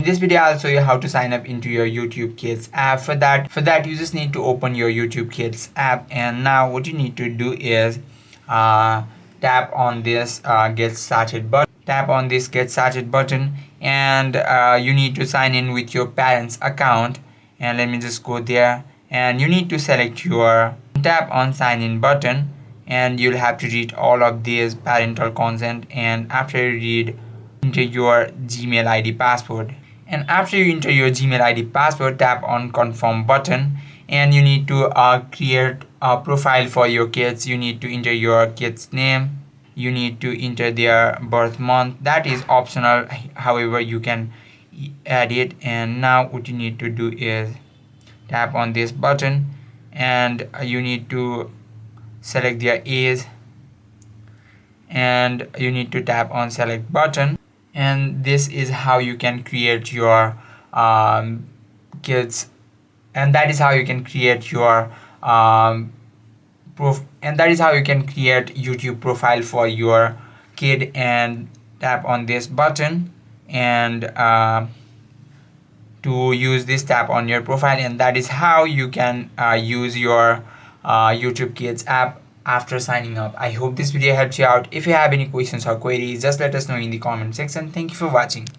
this video I'll show you how to sign up into your YouTube Kids app. For that you just need to open your YouTube Kids app, and now what you need to do is tap on this get started button. Tap on this get started button, and you need to sign in with your parents account. And let me just go there, and you need to select your tap on sign in button, and you'll have to read all of these parental consent. And after you read, enter your Gmail ID password. And after you enter your Gmail ID password, tap on confirm button, and you need to create a profile for your kids. You need to enter your kids name, you need to enter their birth month. That is optional, however you can add it. And now what you need to do is tap on this button, and you need to select their age, and you need to tap on select button. And this is how you can create your kids, and that is how you can create your that is how you can create YouTube profile for your kid. And tap on this button, and to use this, tap on your profile, and that is how you can use your YouTube Kids app after signing up. I hope this video helps you out. If you have any questions or queries, just let us know in the comment section. Thank you for watching.